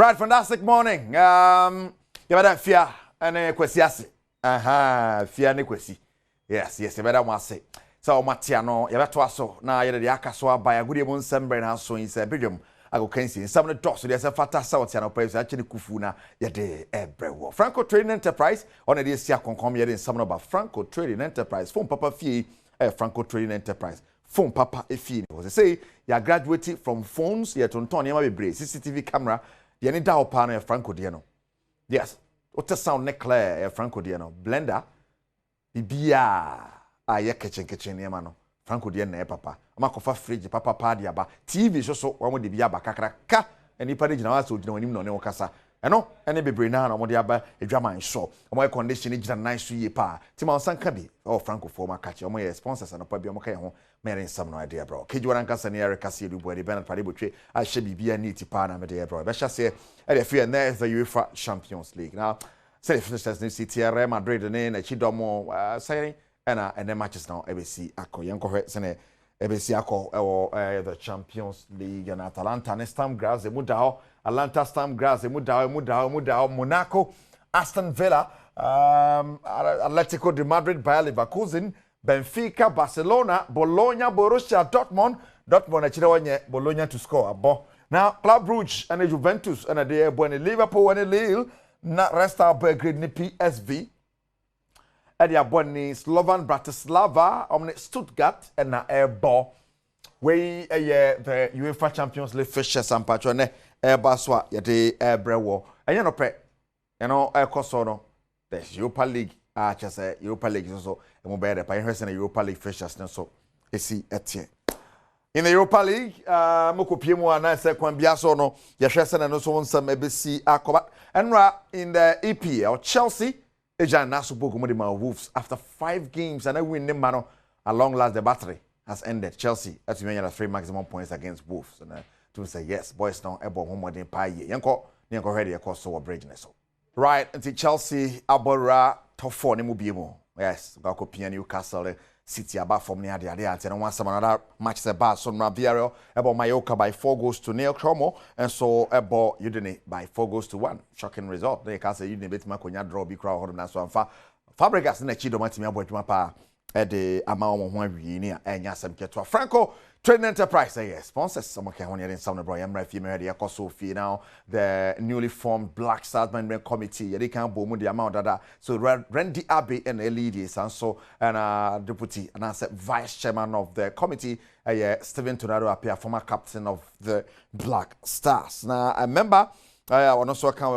Right, fantastic morning. You better fear and kwesiasi. Aha, fear ne kwesi. Yes, you better want say. So Matiano, you better so na you the akaso by a good even sembre na so in Sebridum. I go kensi. Some of the dots so there's a fata south and operates actually kufuna yade ebrewo. Franco Trading Enterprise on a sia konkom yede in some about Franco Trading Enterprise. Phone papa fee Franco Trading Enterprise. Phone papa fee. Was say you graduated from phones yet on Tony CCTV camera. The any down panel Franco Diano. Yes. What sound ne clear Franco Diano. Blender. Bibia. Aye kitchen yamano. Franco Diano papa. Amakofa fridge papa party aba. TV so one with the biaba kakraka. Any party na so no nim no ne okasa. Eno ene bebre na na omode aba edwama nso. Omo condition ejina nice ye pa. Tima onsanka bi. Oh Franco former catch. Omo ye sponsors na pa bi omo ka ye ho. Mere nsam no idea bro. Kejuara nkasa ne Erica se dubo de Bernard Pade botwe a hye bibia neat pa na me de bro. Be hye se e de fe na the UEFA Champions League. Now say the finishes ne City Real Madrid ne na chidomo saying and the matches now ABC akọ yenko hwe se ne ABC akọ the Champions League and Atalanta ne Stamford Grass e muda Atlanta Stamford Grass e muda Monaco, Aston Villa, Atletico de Madrid, Bayer Leverkusen, Benfica, Barcelona, Bologna, Borussia Dortmund actually wanye Bologna to score abo. Now Club Brugge and Juventus and the Liverpool and Lille na resta Belgrade ni PSV. And ya boni Slovan Bratislava, Stuttgart and na Airball. We the UEFA Champions League fixtures and patrone Airbaswa yade Airbrewo. And you know pre, you know Kosono the Europa League. Just say Europa League so and better by in the Europa League fixtures so esi etie in the Europa League mokopiemu ana se kwan bia so no ye hwese na no so nsam ebesi akoba enra in the EPL Chelsea ejan naso bogumo de ma Wolves after 5 games and I win them man along last the battery has ended. Chelsea at me 3 maximum points against Wolves and to say yes boys now ebo homodin pa ye yenko ready yakọ so bridge so right until Chelsea abora top 4 ne mu biemo. Yes, go copy Newcastle City about from near the and one some another match the bar so Villarreal about Mallorca by 4-0 Cromo and so about Udine by 4-1. Shocking result. They can say Udine bet Makonya draw big crowd hold na so amfa Fabregas na chido matimi abodwuma pa e de ama wo ho awie ni a enya asem keto Franco Trading Enterprise yes sponsors some okay when you're in some bro yamra fi me de yakoso fi now the newly formed Black Stars Management Committee they can boom the amount that so Randy Abbey and ladies and so and deputy and as vice chairman of the committee Stephen Tornado appear former captain of the Black Stars. Now I remember on also can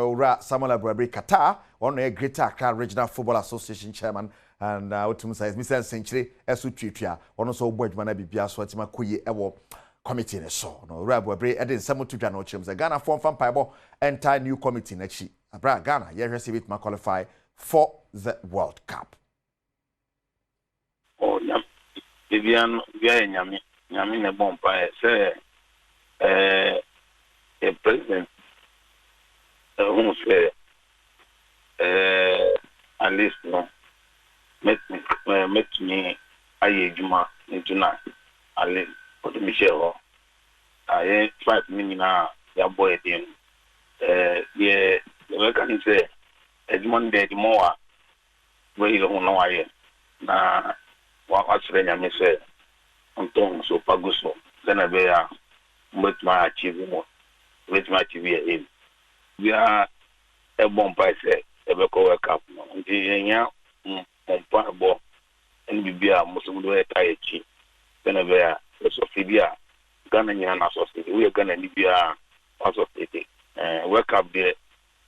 Samuel Aboabire Qatar one a Greater Accra Regional Football Association chairman and utum says Mr. Century esu twitwa ono so bodwuma na bibia so atima koye ewo committee ne so no Aboabire eden samu twitwa no chim say Ghana form fan paibo entire new committee na chi abra Ghana ye receive it ma qualify for the World Cup. Oh Vivian via nyame ne bompa say a president who say at least no met me aye juma intuna ale odo Michel aye 5 minutes na ya boy dem ye we can say edmond de moa we go no aye na wa asrenya me say onton so paguso na be ya met ma achieve mo met ma achieve e we are a bomb by say e be ko wake up no ndi nya Bo and Bibia Muslim Taichi, Benavea, Sophia, Ghanaian Association. We are going to Libya Association. Work up there,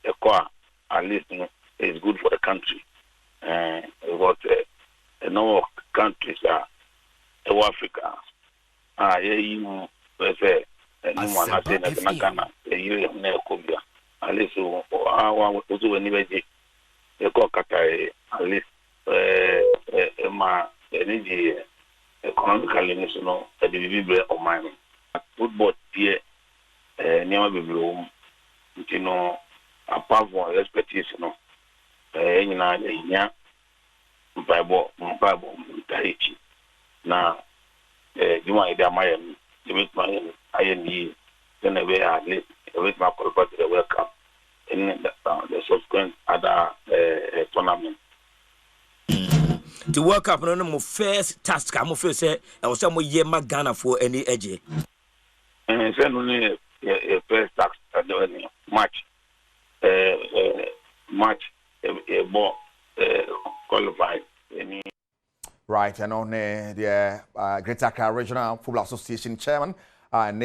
a car, at least is good for the country. What no countries are Africa. You say, anyone has said that Ghana, a year of Neocobia. At least I want to do anyway. The Cocatai, at least. Energy economically no the bible of mine football here never be blown you know apart from expertise no nyina nya bible Tahiti na juma ida mayem the bit my IND then we are with my qualify to the World Cup in the subsequent other tournament. The World Cup no more first task. I'm first say I was some year Ghana for any edge. And then only a first task match more qualified any. Right, and on the Greater Accra Regional Football Association chairman, kind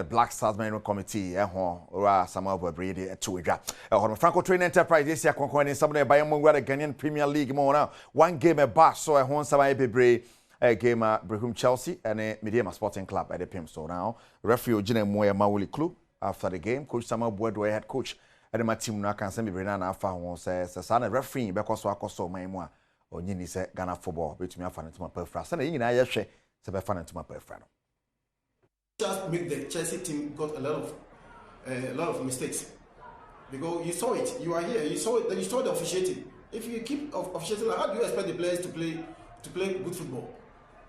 of Black Stars Management Committee, or some of the breed to it. Franco Training Enterprise this year, conquering some of the Ghanaian Premier League more now. One game a bar, so I want some a game at Badwam Chelsea and a Medium Sporting Club at the PM. So now, refuge in a Moya Mauli Club after the game, Coach Samuel Badwam head coach at the team now can send me Brennan Alpha says, "Son, referee, because I cost so my more." Or you say Ghana football, which me a fan to my preference. And you know, I say, so fan to my preference. Just make the Chelsea team got a lot of mistakes because you saw it. You are here. You saw it. Then you saw the officiating. If you keep officiating, how do you expect the players to play good football?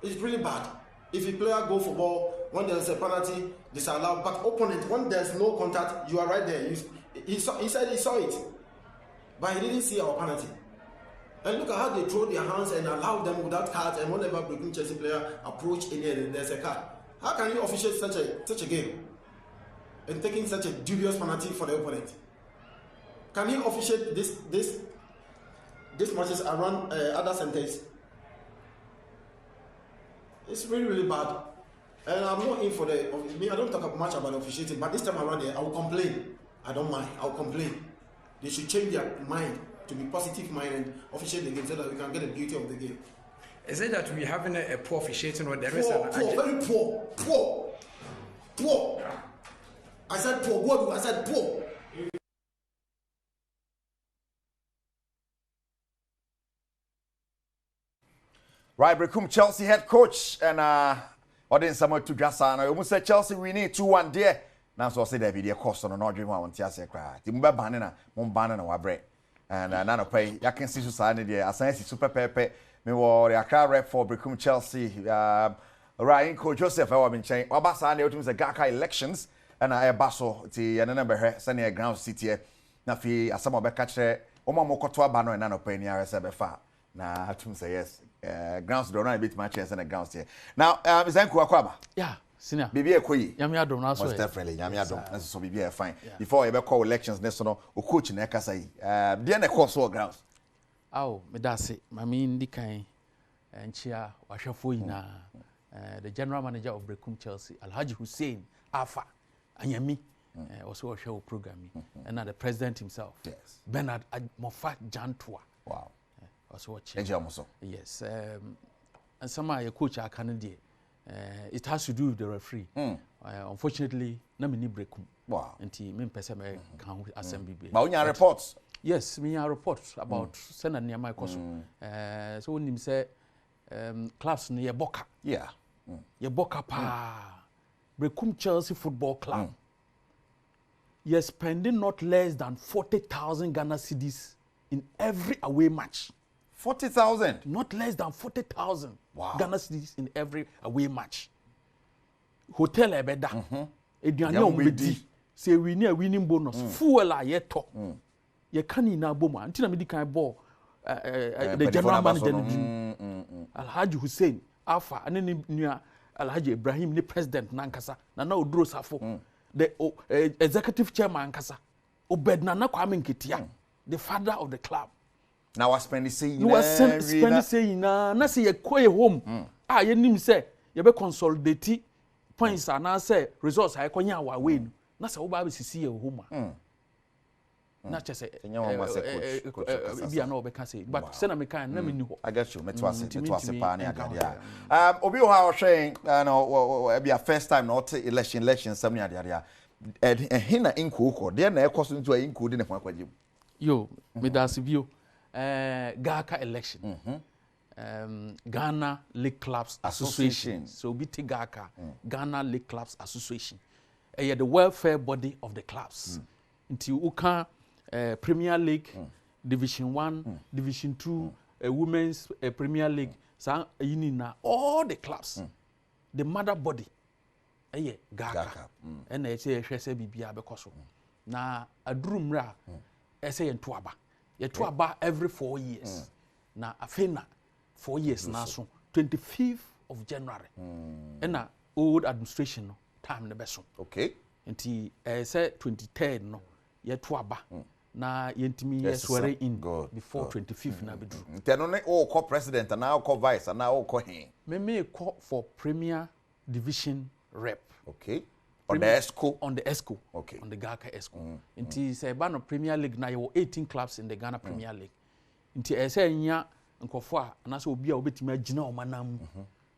It's really bad. If a player go for ball when there's a penalty, disallowed. But opponent when there's no contact, you are right there. He said he saw it, but he didn't see our penalty. And look at how they throw their hands and allow them without cards. And whenever Badwam Chelsea player approach in there, there's a card. How can you officiate such a game and taking such a dubious penalty for the opponent? Can he officiate this matches around other centers? It's really bad. And I'm not in for me. I don't talk much about officiating, but this time around there, I will complain. I don't mind. I will complain. They should change their mind to be positive mind and officiate the game so that we can get the beauty of the game. Is it that we're having a poor officiating or there is very poor? I said poor. What? I said poor. Right, Badwam Chelsea head coach and audience someone to Jasa. I almost said Chelsea we need 2-1 there. Now so I say that video cost on not dream one Tiasa cry. The Mumba banana, Mumbana wa bread. And none pay. I can see society there. As I see super pepe. Me war the Accra rep for Badwam Chelsea. Ryan coach Joseph. I been saying. Wabasa ne otum se Gaka elections. And I baso ti another here. Send a ground city. Na fi asama be catch. Oma mokoto abano and none pay near se be fa. Na otum say yes. Grounds don't know a bit matches and the grounds here. Now is Enku Akwaba? Yeah. Senior. Bibi Ekoyi. Yami Adom na so. Most definitely. Yami Adom. That's so Bibi fine. Before you call elections next no o coach na kasa yi. Dey na course or grounds. Aw, me da se. Mami ndi kan enchia wahwefo yina. The general manager of Badwam Chelsea, Alhaji Hussein Afa Anyami, also a show programming. And now the president himself. Yes. Bernard Moffat Jantua. Wow. Also watching. Yes. And some of your coach are Canadian. It has to do with the referee. Unfortunately, na me ni Badwam. Wow. Nti me pese me kan assembly. But when reports? Yes, me a reports about send near my course. So when him say clubs near Boca. Yeah. Ye Boca pa. Badwam Chelsea Football Club. You're spending not less than 40,000 Ghana cedis in every away match. 40,000? Not less than 40,000 wow. Ghana cedis in every away match. Hotel ebeda. Eduane ombedi. Say we need a winning bonus. Fuel a yeto. Ye can na bomo. Until me di kan ball the general manager Alhaji Hussein Alpha and nua Alhaji Ibrahim the president nankasa na oduro safo the executive chairman nkasa Obedna na Kwame Nketia the father of the club. Now I spend saying na say ye koye home ye nim say ye be consolidate points and say results I konya wa we na say wo ba be sisi ye home na chese bia na obeka say but say na me kan na me ni ho. I get you metwase pa na agadia obi ho ha hwen no be first time na election some na dia hina inko de na ekoso ntu inko de ne ho akwaje yo me das bio Gaka election Ghana League Clubs Association. So BT Gaka Ghana League Clubs Association the welfare body of the clubs until uka Premier League Division 1 Division 2 Women's Premier League all the clubs the mother body ɛyɛ Gaka ɛna ɛsɛ yɛhwɛ sɛ bibia bɛkɔ so na aduru mmerɛ a ɛsɛ yɛn to aba yɛto aba every 4 years na afei na 4 years na so 25th of January ɛna old administration no time ne bɛso okay nti ɛsɛ 23rd no yɛto aba na yɛntimi yɛswɛre in before 25th na bɛduru nti no ne wokɔ president anaa wokɔ vice anaa wokɔ he me call for premier division rep okay on the ESCO okay on the Gaka ESCO nti sɛ ba no Premier League na yɛwɔ 18 clubs in the Ghana Premier League nti ɛsɛ nya nkɔfo a anasɛ obi a obetimi agina ɔmanam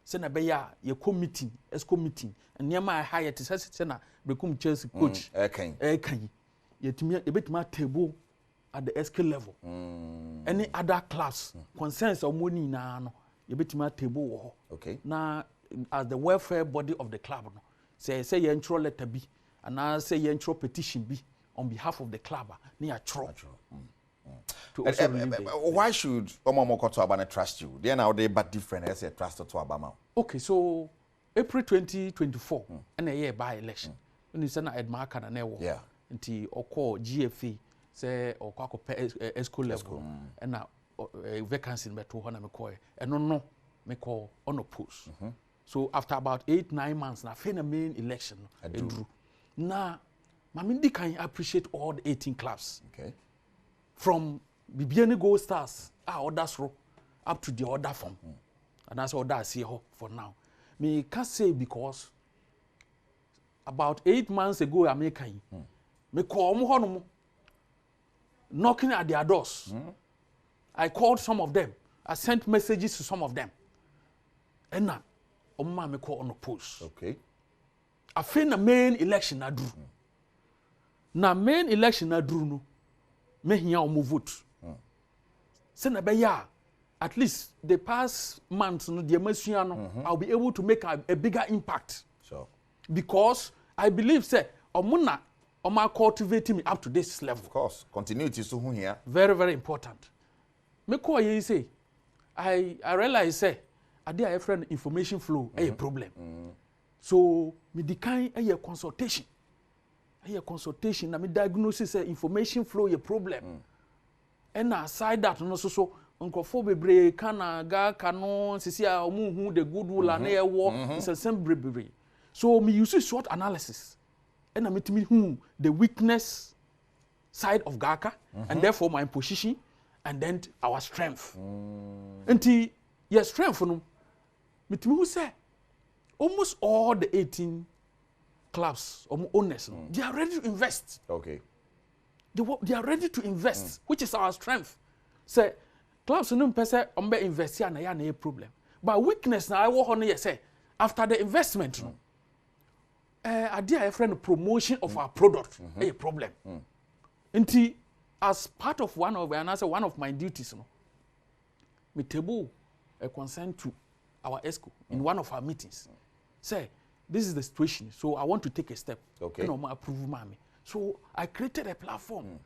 sɛ na bɛyɛ a yɛkɔ meeting ESCO meeting nneɛma a ɛha yɛte sɛ na Brekum Chelsea coach ɛkan yɛbɛtumi atable at the ESCO level any other clubs concerns ɔmo nyinaa no yɛbɛtumi atable wɔ hɔ okay na as the welfare body of the club no say yɛn twerɛ letter bi anaa sɛ yɛn twerɛ petition bi on behalf of the club na yɛatwerɛ why should Omomo to Abana trust you? Then now they but different as a trust to Abama. Okay, so April 2024 and a year by election. When you send Edmar Cananewo, yeah, until or call GFA say or call ESCO level and now vacancy in Beto Hana McCoy and no me call on a post. So after about 8-9 months, now fin a main election. I drew. Now, Mamindi can appreciate all the 18 clubs. Okay. From Bibiani Gold Stars, orders row up to the order form. And that's all that I see for now. Me can't say because about 8 months ago, I make me call knocking at their doors. I called some of them. I sent messages to some of them. And now, Oma me call on a post. Okay. I think the main election I drew. Na main election I drew no. Me hiya omo vote. Say na be ya. At least the past months no the emasua no I'll be able to make a bigger impact. Sure. Because I believe say omo na omo cultivate me up to this level. Of course. Continuity so here. Very very important. Me call you say I realize say I did a friend information flow a problem. So me decline a consultation. A consultation na me diagnosis information flow a problem. And aside that no so nkofo bebre kana ga kano sisi a omu the good will and e wo is a same bebre. So me use short analysis. And I meet me the weakness side of Gaka and therefore my position and then our strength. Until your strength no me say almost all the 18 clubs or owners they are ready to invest. Okay. They are ready to invest, which is our strength. Say clubs no pese ombe invest ya na ya na problem. But weakness na I wo hono say after the investment idea a friend promotion of our product a problem. Until as part of one of my duties no me table a consent to our ESCO in one of our meetings. Say, this is the situation, so I want to take a step. Okay. You know, approve mommy. So I created a platform.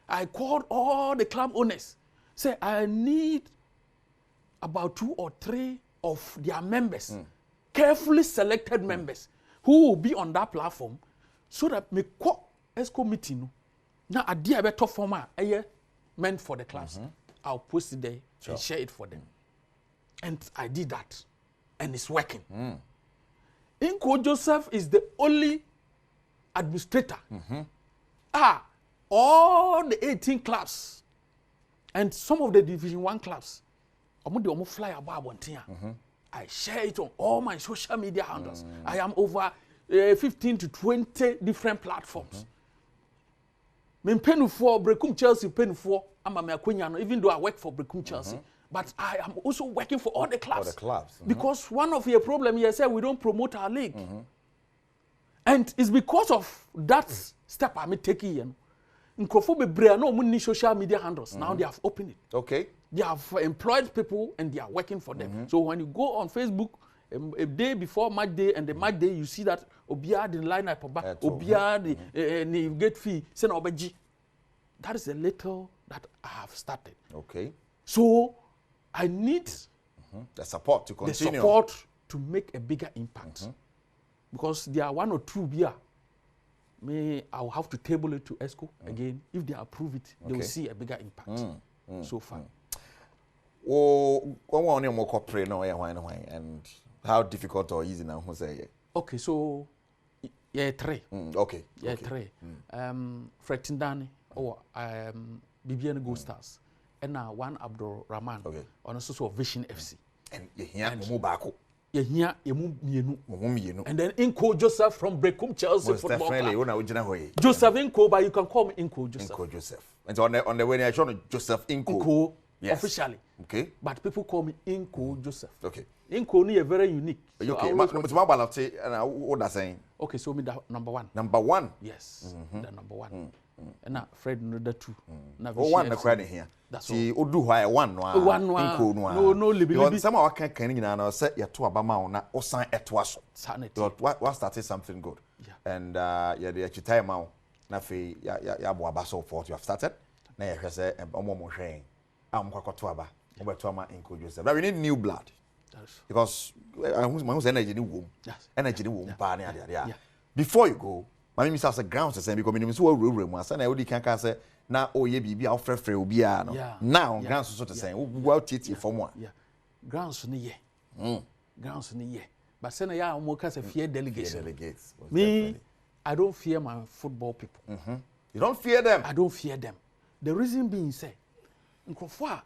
I called all the club owners. Say, I need about 2 or 3 of their members, carefully selected members, who will be on that platform, so that me call ESCO meeting. Now, a dear better format, meant for the clubs. I'll post it there and share it for them. And I did that. And it's working. Inko Joseph is the only administrator. All the 18 clubs and some of the Division 1 clubs, omo fly about one thing. I share it on all my social media handles. I am over 15 to 20 different platforms. Me pay for Brekum Chelsea, pay for even though I work for Brekum Chelsea. But I am also working for all the clubs. All the clubs. Because one of your problems here said we don't promote our league. And it's because of that step I'm taking. No social media handles. Now they have opened it. Okay. They have employed people and they are working for them. So when you go on Facebook a day before match day and the match day, you see that Obia the line up Obia the get fee send Obeji. That is a little that I have started. Okay. So I need the support to continue. The support to make a bigger impact. because there are one or two beer. I'll have to table it to ESCO again. If they approve it, they will see a bigger impact so far. Oh, one more corporate no, and how difficult or easy now? Okay, so yeah, 3. Okay. 3. Fred Tindani or Bibian Gold Stars, and now one Abdul Rahman on a sort of Vision FC. And and then Inko Joseph from Brekum Chelsea Football Club. Joseph Inko, but you can call me Inko Joseph. Inko Joseph. And so on the way I show Joseph Inko. Yes. Officially. Okay. But people call me Inko Joseph. Okay. Inko ni very unique. So okay. What that's saying? Okay, so me the number 1. Number 1? Yes. The number 1. And now Fred no the 2. Oh, 1 na credit here. That's all. Odu why 1 no. Inko no. No libi. Because some of our can na say ya to abama na osan etwa so. What started something good. Yeah. And yeah the chitaya ma na fe ya Aboabire Sports you have started. Na ya say omo mo hwen. But we need new blood. Because energy in womb. Energy in womb. Before you go, my name is as a ground to say because we need to room. And I would can say now oh ye be our friend now grounds so to say well titi for one. Yeah. Grounds ni ye. Grounds ni ye. But say na ya mo ka say fear delegates. Me I don't fear my football people. You don't fear them? I don't fear them. The reason being say nkrofo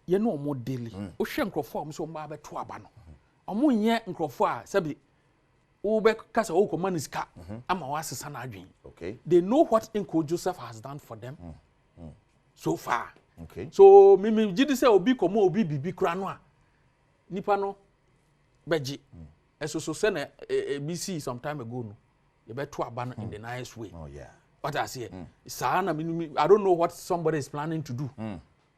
ye no mo daily o hwe nkrofo am so mba be to aba no omo nye nkrofo a sabi wo be kasa wo komani ska ama wa sesa na adwen. Okay, they know what Inko Joseph has done for them so far. Okay, so me gidi say obi komo obi bibi kura no a nipa no beji eso so say na BC some time ago no ye be to aba no in the nice way. Oh yeah, what I say I don't know what somebody is planning to do.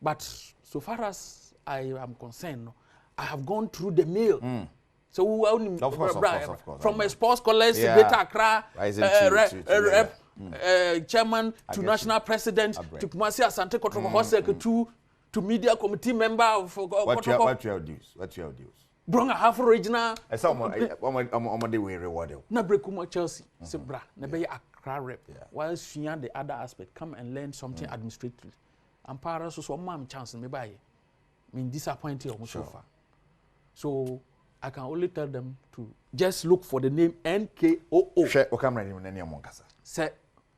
But so far as I am concerned, I have gone through the mill. So of course. From a sports college, Greater Accra, chairman to national president to Kumasi Asante Kotoko Hosek to media committee member of what your dues? Bronga half original. Some day we reward. Na Brekuma Chelsea, Sebra, na be Accra rep. While seeing the other aspect, come and learn something administratively. And para so mom chance me buy me disappointed on so far. So I can only tell them to just look for the name NKOO. Share o camera ni nani amonkasa. Say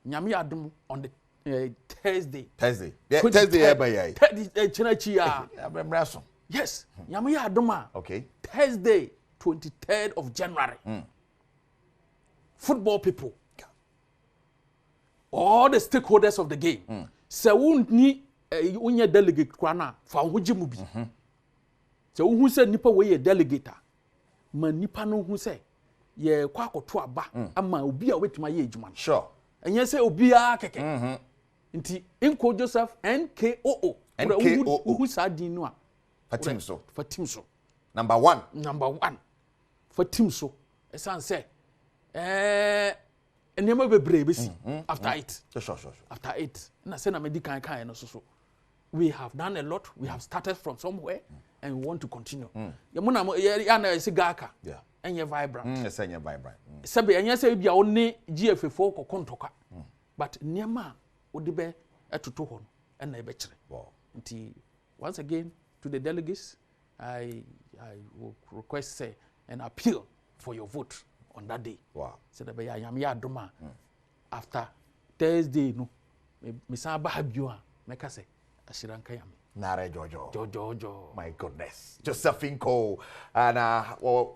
nyame adom on the Thursday. Yeah, Thursday eba yai. Chinachi ya. Abremraso. Yes, nyame adom. Okay. Thursday 23rd of January. Football people. All the stakeholders of the game. Se wunni unye delegate kwana fa hoje mu bi se wo se nipa we ye delegate ma nipa no hu se ye kwa akoto aba ama obi a wetima ye adwuma sure enye se obi a keke nti Inko Joseph NKOO hu sa din no a fatim so number 1 fatim so esan se and never be brave after it. Sure. After it. Na say na medical kind no so. We have done a lot. We have started from somewhere and we want to continue. Ya mo na ya na sigaka. Yeah. Enye vibrant. Yes, enye vibrant. Sabe enye say bia oni GF4 kokontoka. But niema odi be etoto ho no na e be kire. Wow. Nti once again to the delegates I will request say an appeal for your vote on that day. Wow. So that I am adoma after Thursday no me san ba habio a meka say ashiranka yam. Nare Jojo. My goodness. Joseph Inko and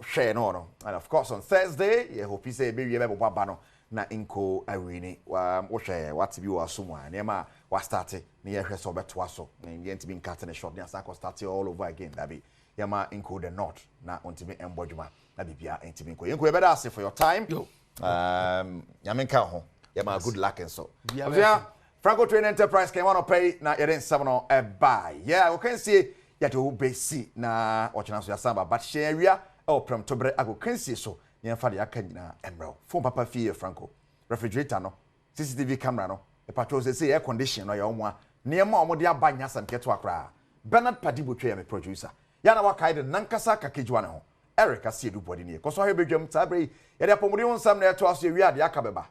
share no. And of course on Thursday, you hope you say baby you baba no na Inko awini wo share what be wa sumwa nema wa start na ye hwe so beto aso na ye ntimi nkate na shop na sako start all over again that be yama Inko the north na ontimi embodwuma na bibia ntimi Inko Inko better ask for your time yamenka ho yama good luck and so yeah Franco Train Enterprise can want to pay na yeden 7 on a buy yeah we can see ya to be see na ochina so yasamba but share area o pram tobre ago can see so yen fa de aka nyina emrel phone papa fie Franco refrigerator no CCTV camera no e patrol say air condition no ya omo niam omo de abanya sam keto akra Bernard Padibo twa me producer ya na wakai de nankasa kakejwa ne ho Eric Asiedu body ne. Koso he bedwam tabre. Ye de apomuri onsam na eto aso wi ade aka beba.